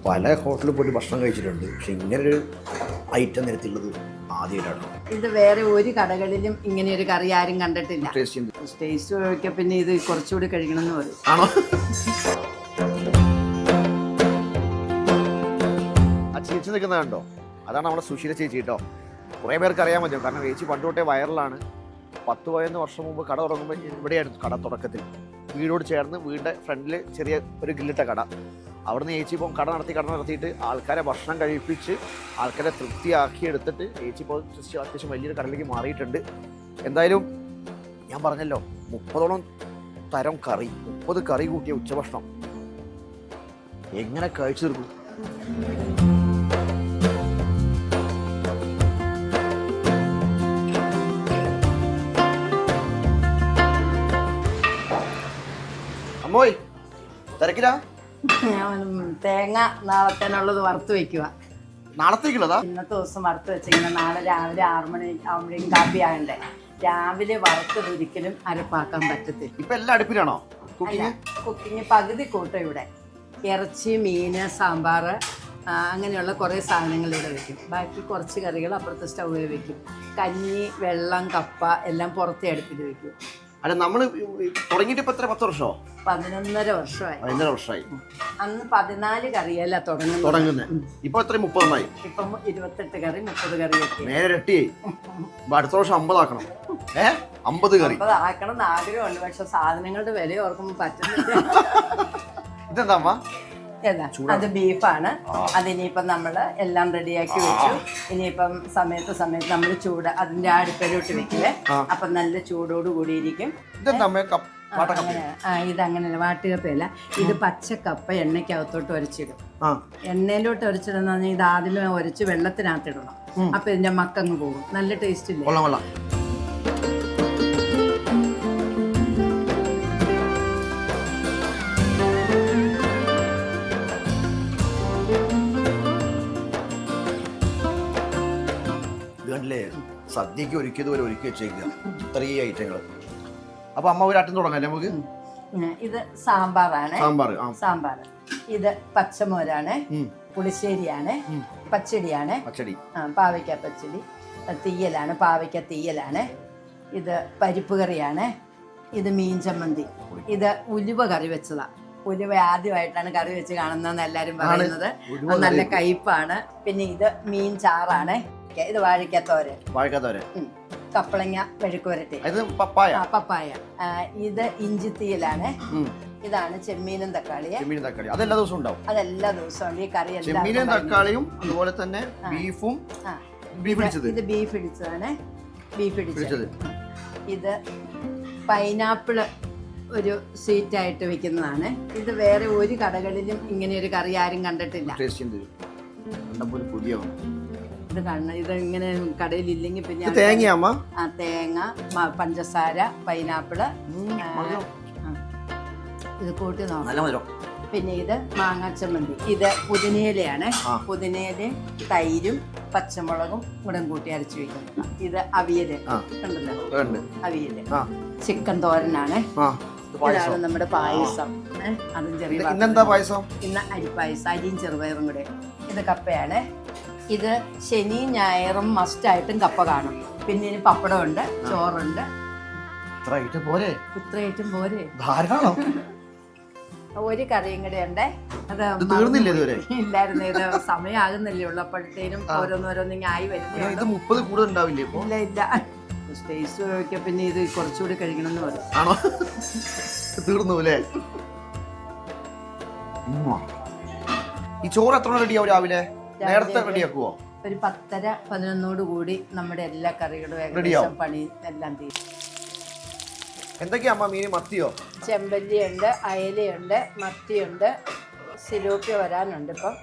പല ഹോട്ടലിൽ പോയിട്ട് ഭക്ഷണം കഴിച്ചിട്ടുണ്ട്, പക്ഷെ ഇങ്ങനൊരു ഐറ്റം നിരത്തിയുള്ളത് ആദ്യമായിട്ടാണ്. ഇത് വേറെ ഒരു കടകളിലും ഇങ്ങനെ ഒരു കറി ആരും കണ്ടിട്ടില്ല. ടേസ്റ്റ് നോക്കിയാൽ പിന്നെ ഇത് കുറച്ചുകൂടി കഴിക്കണമെന്ന് പറയും. ആണോ? ആ ചേച്ചി നിൽക്കുന്നത് കണ്ടോ, അതാണ് നമ്മുടെ സുശീല ചേച്ചി കേട്ടോ. കുറേ പേർക്ക് അറിയാൻ പറ്റും, കാരണം ചേച്ചി പണ്ട് തൊട്ടേ വൈറലാണ്. 10-15 വർഷം മുമ്പ് കട തുടങ്ങുമ്പോൾ ഇവിടെയായിരുന്നു കട തുടക്കത്തിൽ. വീടോട് ചേർന്ന് വീടിൻ്റെ ഫ്രണ്ടിൽ ചെറിയ ഒരു ഗ്രില്ലിട്ട കട. അവിടുന്ന് ചേച്ചി ഇപ്പം കട നടത്തിയിട്ട് ആൾക്കാരെ ഭക്ഷണം കഴിപ്പിച്ച് ആൾക്കാരെ തൃപ്തിയാക്കി എടുത്തിട്ട് ചേച്ചി ഇപ്പോൾ അത്യാവശ്യം വലിയൊരു കടയിലേക്ക് മാറിയിട്ടുണ്ട്. എന്തായാലും ഞാൻ പറഞ്ഞല്ലോ, 30ഓളം തരം കറി, 30 കറി കൂട്ടിയ ഉച്ചഭക്ഷണം എങ്ങനെ കഴിച്ചു തീർക്കും? അമ്മോയ് തിരക്കിലാ? ഞാൻ തേങ്ങ നാളത്തേനുള്ളത് വറുത്ത് വെക്കുക. നാളത്തേക്കുള്ളതാ? ഇന്നത്തെ ദിവസം വറുത്ത് വെച്ചിങ്ങനെ നാളെ രാവിലെ 6 മണി ആകുമ്പോഴേക്കും കാപ്പി ആകണ്ടേ. രാവിലെ വറുത്തത് ഒരിക്കലും അരപ്പാക്കാൻ പറ്റത്തില്ല. ഇപ്പൊ എല്ലാ അടുപ്പിലാണോ കുക്കിങ്? പകുതി കൂട്ടം ഇവിടെ ഇറച്ചി, മീന്, സാമ്പാർ, അങ്ങനെയുള്ള കുറേ സാധനങ്ങൾ ഇവിടെ വെക്കും. ബാക്കി കുറച്ച് കറികൾ അപ്പുറത്തെ സ്റ്റൗവിൽ വെക്കും. കഞ്ഞി, വെള്ളം, കപ്പ എല്ലാം പുറത്തെ അടുപ്പിൽ വെക്കും. അല്ല, നമ്മള് തുടങ്ങിയിട്ട് ഇപ്പൊ എത്ര 10 വർഷമോ? 11.5 വർഷമായി. 11 വർഷമായി. അന്ന് 14 കറിയല്ല തുടങ്ങുന്നത്. ഇപ്പൊ എത്ര 30 ഇപ്പം 28 കറി, 30 കറി ഒക്കെ നേരെ ഇരട്ടിയായി. അടുത്ത വർഷം 50 ആക്കണം. 50 കറി ആക്കണം എന്ന് ആഗ്രഹമുണ്ട്, പക്ഷെ സാധനങ്ങളുടെ വില ഓർക്കുമ്പോൾ പറ്റുന്നില്ല. ഇതെന്താ അമ്മ? അത് ബീഫാണ്. അതിനിപ്പം നമ്മൾ എല്ലാം റെഡിയാക്കി വെച്ചു. ഇനിയിപ്പം സമയത്ത് നമ്മൾ അതിന്റെ അടുപ്പിലോട്ട് വെക്കില്ലേ, അപ്പൊ നല്ല ചൂടോട് കൂടിയിരിക്കും. ഇതങ്ങനെ വാട്ടുകപ്പയല്ല, ഇത് പച്ചക്കപ്പ എണ്ണയ്ക്കകത്തോട്ട് ഉരച്ചിടും. എണ്ണയിലോട്ട് ഉരച്ചിടുന്ന പറഞ്ഞാൽ ഇത് ആദ്യമേ ഉരച്ച് വെള്ളത്തിനകത്തിടണം. അപ്പൊ ഇതിന്റെ മക്കങ്ങ് പോകും. നല്ല ടേസ്റ്റ് ഇല്ലേ? സദ്യക്ക് ഒരുക്കിയതുപോലെ ഒരുക്കി വെച്ചേക്കുക ഇത്രയും ഐറ്റങ്ങൾ. അപ്പൊ അമ്മ ഒരു അറ്റം തുടങ്ങല്ലേ നമുക്ക്? ഇത് സാമ്പാറാണ്. സാമ്പാർ. ഇത് പച്ചമോരാണ്, പുളിശ്ശേരിയാണ്, പച്ചടിയാണ്, പാവയ്ക്ക പച്ചടി, തീയലാണ്, പാവയ്ക്ക തീയലാണ്. ഇത് പരിപ്പ് കറിയാണ്. ഇത് മീൻ ചമ്മന്തി. ഇത് ഉലുവ കറി വെച്ചതാ. ഉലുവ ആദ്യമായിട്ടാണ് കറി വെച്ച് കാണുന്നതെന്ന് എല്ലാരും പറയുന്നത്. നല്ല കയ്പാണ്. പിന്നെ ഇത് മീൻ ചാറാണ്. ഇത് വാഴക്കാത്തോരൻ, കപ്പളങ്ങ മെഴുക്ക് വരട്ടി, പപ്പായ. ഇത് ഇഞ്ചിത്തീയലാണ്. ഇതാണ് ചെമ്മീനും തക്കാളിയും. അതെല്ലാ ദിവസവും ഉണ്ടാവും. അതെല്ലാ ദിവസവും ഉണ്ട് ഈ കറി. ചെമ്മീനും തക്കാളിയും അതുപോലെ തന്നെ ബീഫും. ഇത് ബീഫ് ഇടിച്ചതാണ്. ബീഫ് ഇടിച്ചത്. ഇത് പൈനാപ്പിള് ഒരു സ്വീറ്റായിട്ട് വെക്കുന്നതാണ്. ഇത് വേറെ ഒരു കടകളിലും ഇങ്ങനെ ഒരു കറി ആരും കണ്ടിട്ടില്ല. ഇത് കാണണം. ഇത് ഇങ്ങനെ കടയിലില്ലെങ്കിൽ പിന്നെ തേങ്ങ, പഞ്ചസാര, പൈനാപ്പിള്, ഇത് കൂട്ടി നോക്കാം. പിന്നെ ഇത് മാങ്ങാ ചമ്മന്തി. ഇത് പുതിനയിലയാണ്. പുതിനയിലയും തൈരും പച്ചമുളകും കൂടെ കൂട്ടി അരച്ചു വെക്കുന്നത്. ഇത് അവിയല് കണ്ടല്ലോ, അവിയല്. ചിക്കൻ തോരനാണ്. ഇതാണ് നമ്മുടെ പായസം. അതും ചെറിയ പായസം. ഇന്ന് അരിപ്പായസം, അരിയും ചെറുപയറും കൂടെ. ഇത് കപ്പയാണ്. ഇത് ശനിയും ഞായറും മസ്റ്റായിട്ടും കപ്പ കാണും. പിന്നെ ഇനി പപ്പടമുണ്ട്, ചോറുണ്ട്. ഇത്ര ഐറ്റം പോരെ? ഒരു കറിയും കൂടെ ഉണ്ട്. അത് ഇല്ലായിരുന്നു. ഇത് സമയമാകുന്നില്ലേ ഉള്ളപ്പോഴത്തേനും ഓരോന്നിങ്ങനെ ആയി വരുന്നില്ല. ഇല്ല. ടേസ്റ്റ് നോക്കിയാൽ പിന്നെ ഇത് കുറച്ചുകൂടി കഴിക്കണം എന്ന് പറയും. തീർന്നു. ഈ ചോറ് എത്ര റെഡിയാവും രാവിലെ? നേരത്തെ റെഡിയാക്കുവോ? ഒരു 10:30-11 കൂടി നമ്മുടെ എല്ലാ കറികളും ഏകദേശം പണി എല്ലാം തീരും. എന്തൊക്കെയാ അമ്മ മീൻ? മത്തിയോ? ചെമ്പല്ലിയുണ്ട്, അയലയുണ്ട്, മത്തിയുണ്ട്, സിലോപ്പിയ വരാനുണ്ട്. ഇപ്പം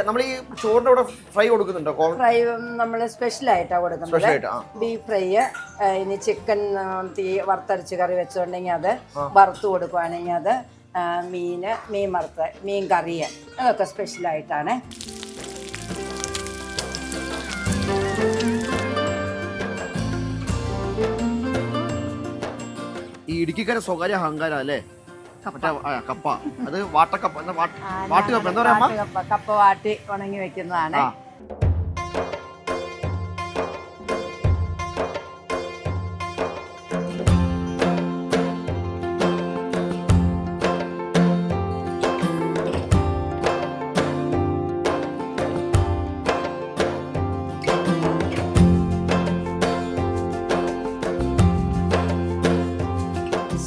നമ്മൾ ഈ ചോറിന്റെ കൂടെ ഫ്രൈ കൊടുക്കുന്നുണ്ടോ? ഫ്രൈ നമ്മൾ സ്പെഷ്യലായിട്ടാണ് കൊടുക്കുന്നത്. Beef fry. ഇനി ചിക്കൻ വറുത്തരച്ച് കറി വെച്ചിട്ടുണ്ടെങ്കിൽ അത് വറുത്ത് കൊടുക്കുവാണെങ്കിൽ അത്, മീൻ വറുത്ത, മീൻ കറി, അതൊക്കെ സ്പെഷ്യലായിട്ടാണ്. ഈ ഇടുക്കിക്കാരെ സ്വകാര്യ അഹങ്കാരം അല്ലേ? മറ്റേ കപ്പ അത് വാട്ടക്കപ്പ എന്താ വാട്ടുകപ്പ എന്താ പറയാ അമ്മ? കപ്പ വാട്ടി ഉണങ്ങി വെക്കുന്നതാണ്. ആ.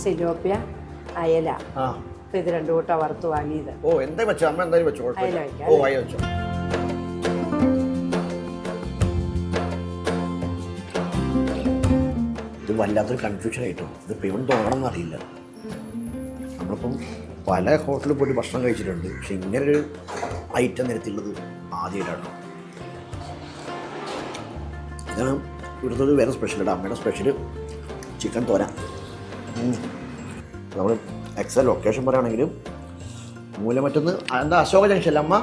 സിലോപ്പിയ, അയല, ആ. ഇപ്പൊ ഇത് രണ്ടു കൂട്ടം വറുത്ത് വാങ്ങിയത്. ഓ എന്താ വെച്ചോ അമ്മ എന്തായാലും വെച്ചോ അയല കുഴപ്പമില്ല. വെക്കാം, ഓ അയ വെച്ചോ. ഇത് വല്ലാത്തൊരു കൺഫ്യൂഷൻ ആയിട്ടോ. ഇതിപ്പോൾ ഇവിടെ തുടങ്ങണം എന്നറിയില്ല. നമ്മളിപ്പം പല ഹോട്ടലിൽ പോയിട്ട് ഭക്ഷണം കഴിച്ചിട്ടുണ്ട്, പക്ഷെ ഇങ്ങനൊരു ഐറ്റം നിരത്തിയുള്ളത് ആദ്യമായിട്ടാണ്. ഇതാണ് ഇവിടുത്തെ ഒരു വേറെ സ്പെഷ്യൽ. അമ്മയുടെ സ്പെഷ്യൽ ചിക്കൻ തോര. നമ്മൾ എക്സൽ ലൊക്കേഷൻ പറയുകയാണെങ്കിലും മൂലമറ്റൊന്ന് എന്താ അശോക ജംഗ്ഷൻ അമ്മ?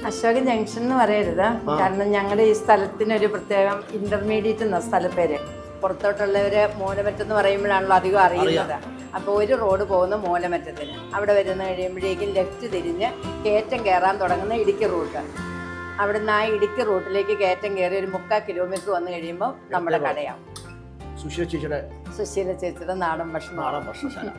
അശോക ജംഗ്ഷൻ എന്ന് പറയരുത്, കാരണം ഞങ്ങളുടെ ഈ സ്ഥലത്തിനൊരു പ്രത്യേകം ഇന്റർമീഡിയറ്റ് എന്ന സ്ഥലപ്പേര്. പുറത്തോട്ടുള്ളവര് മൂലമറ്റെന്ന് പറയുമ്പോഴാണല്ലോ അധികം അറിയുന്നത്. അപ്പോൾ ഒരു റോഡ് പോകുന്ന മൂലമറ്റത്തിന് അവിടെ വരുന്ന കഴിയുമ്പോഴേക്കും ലെഫ്റ്റ് തിരിഞ്ഞ് കയറ്റം കയറാൻ തുടങ്ങുന്ന ഇടുക്കി റൂട്ട്. അവിടുന്ന് ആ ഇടുക്കി റൂട്ടിലേക്ക് കയറ്റം കയറി ഒരു 3/4 കിലോമീറ്റർ വന്നു കഴിയുമ്പോൾ നമ്മുടെ കടയാവും. സുശീല ചേച്ചിയുടെ സുശീല ചേച്ചിയുടെ നാടൻ ഭക്ഷണം. നാടൻ ഭക്ഷണശാല.